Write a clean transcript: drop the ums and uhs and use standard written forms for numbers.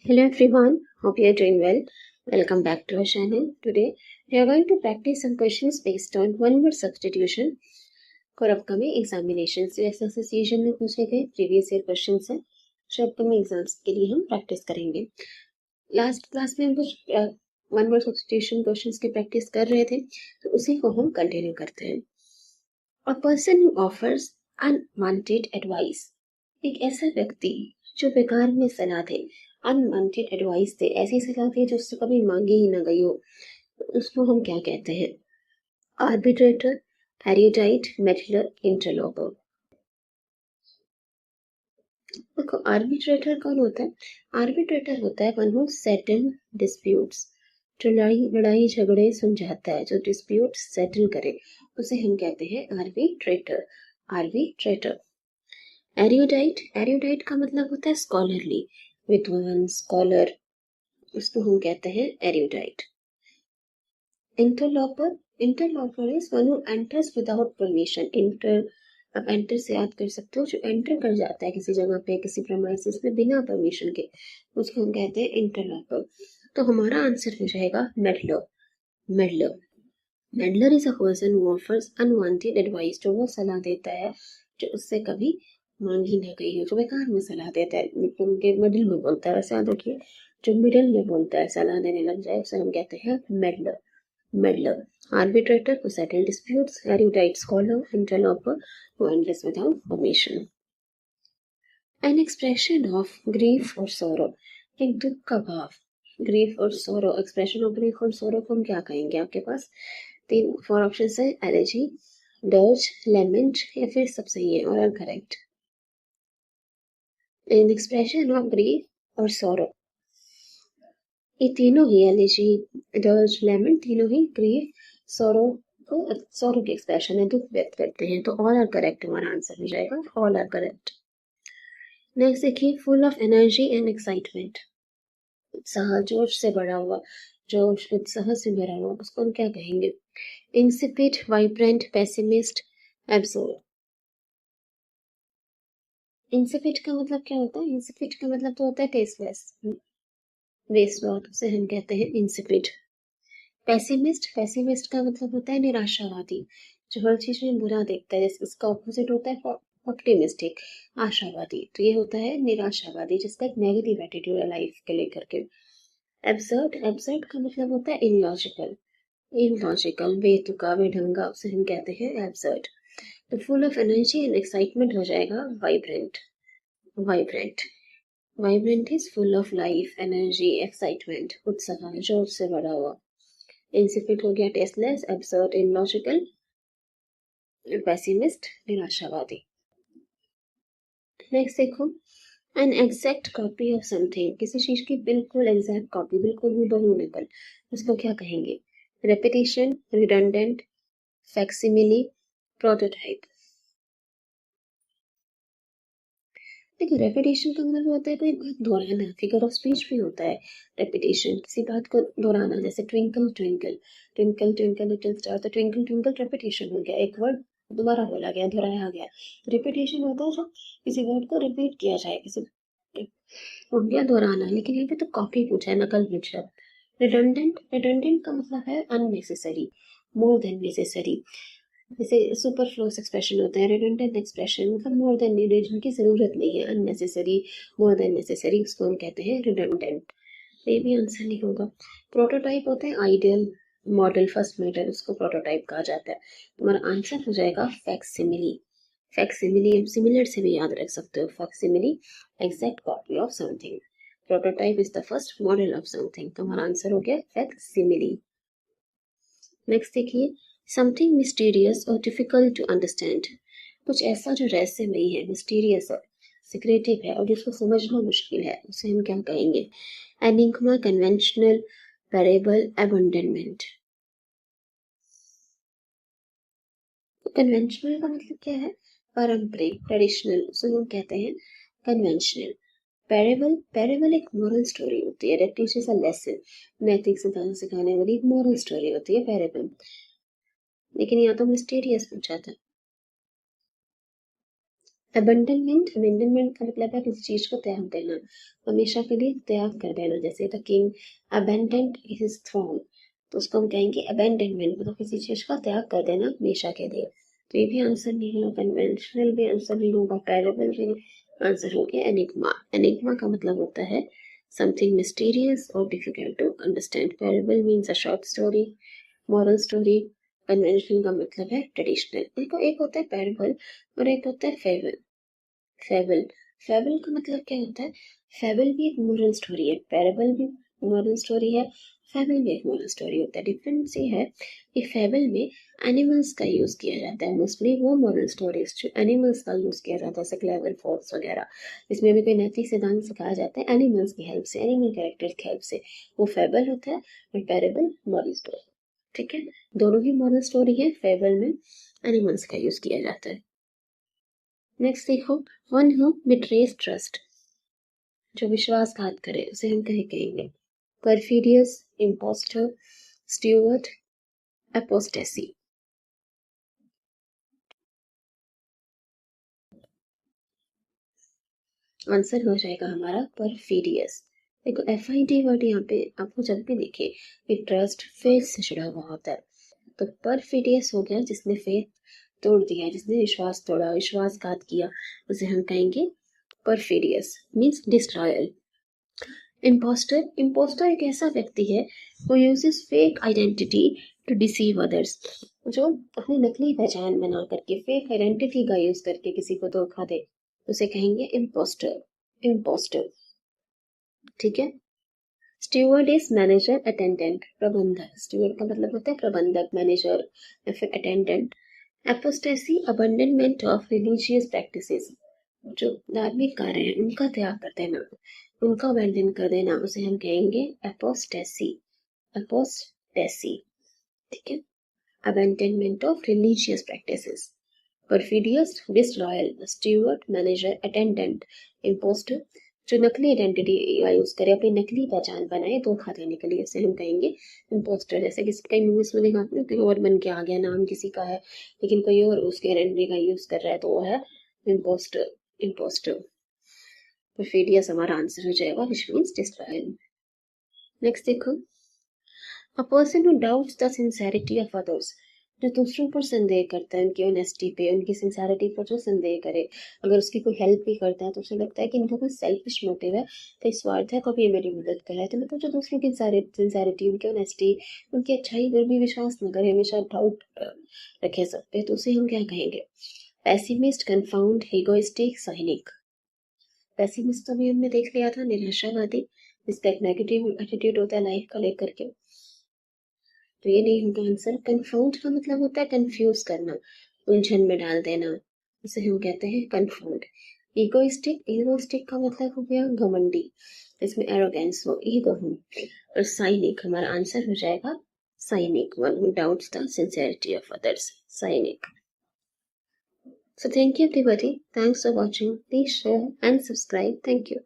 Hello everyone, hope you are doing well. Welcome back to our channel. Today we are going to practice some questions based on one word substitution for upcoming examinations. जो ऐसे season में पूछे गए previous year question है जो upcoming exams के लिए हम प्रैक्टिस करेंगे. लास्ट क्लास में हम कुछ वन वर्ड सब्स्टिट्यूशन क्वेश्चंस की प्रैक्टिस कर रहे थे, तो उसी को हम कंटिन्यू करते हैं. अ person who offers unwanted advice, एक ऐसा व्यक्ति जो बेकार में सलाह दे, अनवांटेड एडवाइस दे, ऐसी सलाह दे जो उससे कभी मांगी ही ना गई हो, तो उसको हम क्या कहते हैं? आर्बिट्रेटर, एरिडाइट, मेडलर, इंटरलॉपर. देखो आर्बिट्रेटर कौन होता है? आर्बिट्रेटर होता है वन हु सेटल डिस्प्यूट्स, जो लड़ाई झगड़े सुलझाता है, जो डिस्प्यूट सेटल करे, उसे हम कहते हैं आर्बिट्रेटर. आर्बिट्रेटर. एरियोडाइट, एरियोडाइट का मतलब होता है स्कॉलरली, विद्वान, स्कॉलर, उसको हम कहते हैं erudite. Interloper, interloper is one who enters without permission. आप एंटर से याद कर सकते हो, जो एंटर कर जाता है किसी जगह पे, किसी प्रेमाइसिस में बिना परमिशन के, उसको हम कहते हैं इंटरलॉपर. तो हमारा आंसर हो जाएगा meddler. Meddler. Meddler is a person who offers unwanted advice, जो वो सलाह देता है जो उससे कभी मांगी ना गई हो, जो बेकार में सलाह देता है, उनके मिडिल में बोलता है. वैसे याद रखिए, जो मिडिल में बोलता है, सलाह देने लग जाए, उसे हम कहते हैं मेडलर. Meddler. Arbitrator who settle disputes, erudite scholar, interloper who enters without permission. An expression of grief or sorrow, एक दुख का भाव. ग्रीफ और सोरो, एक्सप्रेशन ऑफ ग्रीफ और सोरो को हम क्या कहेंगे? आपके पास तीन 4 ऑप्शन है: एलेजी, डर्ज, लेमेंट या फिर सब सही है और are correct. An expression of grief और सोरो, ये तीनों ही एलिजी, डर्ज, लेमेंट, तीनों ही ग्रीफ, सोरो की एक्सप्रेशन है, दुख व्यक्त करते हैं. तो ऑल आर करेक्ट हमारा आंसर हो जाएगा. All are correct. नेक्स्ट देखिए, full of energy and excitement, उत्साह, जोश से भरा हुआ, जोश उत्साह से भरा हुआ, उसको हम क्या कहेंगे? Insipid, vibrant, pessimist, absurd. Insipid का मतलब क्या होता है? इंसिपिड का मतलब तो होता है टेस्टलेस, वेस्ट बहुत, उसे हम कहते हैं इंसिपिड. पेसिमिस्ट, पेसिमिस्ट का मतलब होता है निराशावादी, जो हर चीज में बुरा देखता है. जैसे इसका ऑपोजिट होता है ऑप्टिमिस्टिक, आशावादी. तो ये होता है निराशावादी, जिसका एक नेगेटिव एटीट्यूड है लाइफ के लेकर के. एब्सर्ड, एब्सर्ड का मतलब होता है इलॉजिकल, इलॉजिकल, बेतुका, बेढंगा, उसे हम कहते हैं एब्सर्ड. तो full of energy and excitement हो जाएगा vibrant. Vibrant. Vibrant is full of life, energy, excitement, उत्साह, जोर से भरा हुआ. इंसिपिड हो गया टेस्टलेस, एब्सर्ड इलॉजिकल, पेसिमिस्ट निराशावादी. नेक्स्ट देखो, an exact copy of something, किसी चीज की बिल्कुल एग्जैक्ट कॉपी, बिल्कुल हूबहू नकल, उसको क्या कहेंगे? Repetition, redundant, facsimile, prototype. देखो रेपिटेशन का मतलब होता है कोई बात दोहराना, फिगर ऑफ स्पीच भी होता है रेपिटेशन, किसी बात को दोहराना. जैसे twinkle twinkle, twinkle twinkle little star, तो ट्विंकल ट्विंकल रेपिटेशन हो गया, एक वर्ड दोबारा बोला गया, दोहराया गया. रिपीटेशन होता है जब किसी वर्ड को रिपीट किया जाए, किसी हो गया दोहराना. लेकिन यहाँ पे तो कॉपी पूछा है, नकल पूछा है. रिडंडेंट, रिडंडेंट का मतलब है अननेसेसरी, मोर देन नेसेसरी. जैसे सुपरफ्लूअस एक्सप्रेशन होता है, रिडंडेंट एक्सप्रेशन मतलब मोर देन नीडेड, जिनकी जरूरत नहीं है, अननेसेसरी, मोर देन नेसेसरी, उसको हम कहते हैं रिडंडेंट. ये भी आंसर नहीं होगा. प्रोटोटाइप होता है आइडियल, मॉडल, फर्स्ट मॉडल, उसको प्रोटोटाइप कहा जाता है. तुम्हारा आंसर हो जाएगा फैक्सिमिली. फैक्सिमिली हम सिमिलर से भी याद रख सकते हो. Facsimile, exact copy of something. Prototype is the first model of something. तुम्हारा आंसर हो गया फैक्सिमिली. नेक्स्ट देखिए, समथिंग मिस्टीरियस और डिफिकल्ट टू अंडरस्टैंड, कुछ ऐसा जो रहस्यमयी है, मिस्टीरियस है, सिक्रेटिव है और जिसको समझना मुश्किल है, उसे हम क्या कहेंगे? Enigma, conventional, parable, abandonment. Conventional का मतलब क्या है? पारंपरिक, ट्रेडिशनल, उसे हम कहते हैं कन्वेंशनल. पैरेबल, पैरेबल एक मोरल स्टोरी होती है, दैट टीचेस अ लेसन, नैतिक सिद्धांत सिखाने वाली एक मोरल स्टोरी होती है पैरेबल. लेकिन यहाँ तो मिस्टीरियस पूछा था. अबेंडनमेंट का मतलब है किसी चीज को त्याग देना, हमेशा के लिए त्याग कर देना। जैसे the king abandoned his throne, तो उसको हम कहेंगे अबेंडनमेंट, मतलब किसी चीज का त्याग कर देना हमेशा के लिए। तो ये भी आंसर नहीं होगा, कन्वेंशनल भी आंसर नहीं होगा, पैरेबल भी आंसर हो गया एनिग्मा। एनिग्मा का मतलब होता है समथिंग मिस्टीरियस और difficult to understand. Parable means a short story, moral story. Conventional का मतलब है ट्रेडिशनल। देखो, एक होता है पैरेबल और एक होता है फेबल। फेबल फेबल का मतलब क्या होता है? फेबल भी एक मोरल स्टोरी है, पैरेबल भी मोरल स्टोरी है, फेबल भी एक मोरल स्टोरी होता है। डिफरेंस ये है कि फेबल में एनिमल्स का यूज किया जाता है, मोस्टली वो मोरल स्टोरीज जो एनिमल्स का यूज किया जाता है, जैसे क्लेवर फॉक्स वगैरह। इसमें भी कोई नैतिक सिद्धांत सिखाया जाता है एनिमल्स की हेल्प से, एनिमल कैरेक्टर्स की हेल्प से, वो फेबल होता है। और पैरेबल मॉरल स्टोरी। ठीक है, दोनों ही मॉरल स्टोरी है। फेबल में एनिमल्स का यूज किया जाता है। नेक्स्ट देखो, वन हु बिट्रेस ट्रस्ट, जो विश्वासघात करे उसे हम कहेंगे परफिडियस, इम्पोस्टर, स्टीवर्ड, एपोस्टेसी। आंसर हो जाएगा हमारा परफिडियस। देखो, FID वर्ड यहाँ पे आपको जब भी देखे कि ट्रस्ट फेथ से जुड़ा हुआ होता है, तो परफिडियस हो गया जिसने फेथ तोड़ दिया, जिसने विश्वास तोड़ा, विश्वासघात किया, उसे हम कहेंगे परफिडियस, मीन्स डिस्ट्रॉयर। इम्पोस्टर एक ऐसा व्यक्ति है who uses fake identity to deceive others, जो अपनी नकली पहचान बना करके, फेक आइडेंटिटी का यूज करके किसी को धोखा दे, उसे कहेंगे इम्पोस्टर। इम्पोस्टर, ठीक है। स्टीवर्ड इज मैनेजर, अटेंडेंट, प्रबंधक। स्टीवर्ड का मतलब होता है प्रबंधक, मैनेजर या फिर अटेंडेंट। एपोस्टेसी, अबंडनमेंट ऑफ रिलीजियस प्रैक्टिसेस, जो धार्मिक कार्य है उनका त्याग कर देना, उनका अबेंडन कर देना, उसे हम कहेंगे एपोस्टेसी। एपोस्टेसी, ठीक है। Abandonment of religious practices. Perfidious, disloyal, steward, manager, attendant, impostor, जो नकली आइडेंटिटी का यूज करे, अपनी नकली पहचान बनाए धोखा देने के लिए, उसे हम कहेंगे इम्पोस्टर। जैसे किसी कई मूवीज में देखा आपने, कोई और बन के आ गया, नाम किसी का है लेकिन कोई और उसके आइडेंटिटी का यूज कर रहा है, तो वो है इम्पोस्टर। इम्पोस्टर। परफिडियस हमारा आंसर हो जाएगा, विच मीन्स डिस्लॉयल। नेक्स्ट देखो, अ person who doubts the sincerity of others, जो दूसरों पर संदेह करता है, उनकी ऑनेस्टी पे, उनकी सिंसेरिटी पर जो संदेह करे, अगर उसकी कोई हेल्प भी करता है तो उसे लगता है कि इनका कोई सेल्फिश मोटिव है, कोई स्वार्थ है, कभी ये मेरी मदद कर रहा है, तो मतलब जो दूसरों की सिंसेरिटी, उनकी ऑनेस्टी, उनकी अच्छाई पर भी विश्वास न करे, हमेशा डाउट रखे सब पे, तो उसे हम क्या कहेंगे? Pessimist, confound, egoistic, cynic. Pessimist तो भी हमने देख लिया था, निराशावादी, जिसका एक नेगेटिव एटीट्यूड होता है लाइफ का लेकर के, तो ये नहीं होगा आंसर। कंफाउंड का मतलब होता है कंफ्यूज करना, उलझन में डाल देना, उसे हम कहते हैं कंफाउंड। इगोइस्टिक का मतलब हो गया घमंडी, इसमें एरोगेंस हो, ईगो हो। और साइनिक, हमारा आंसर हो जाएगा cynic, one who doubts the sincerity of others, cynic. So thank you everybody. Thanks for watching. Please share and subscribe. Thank you.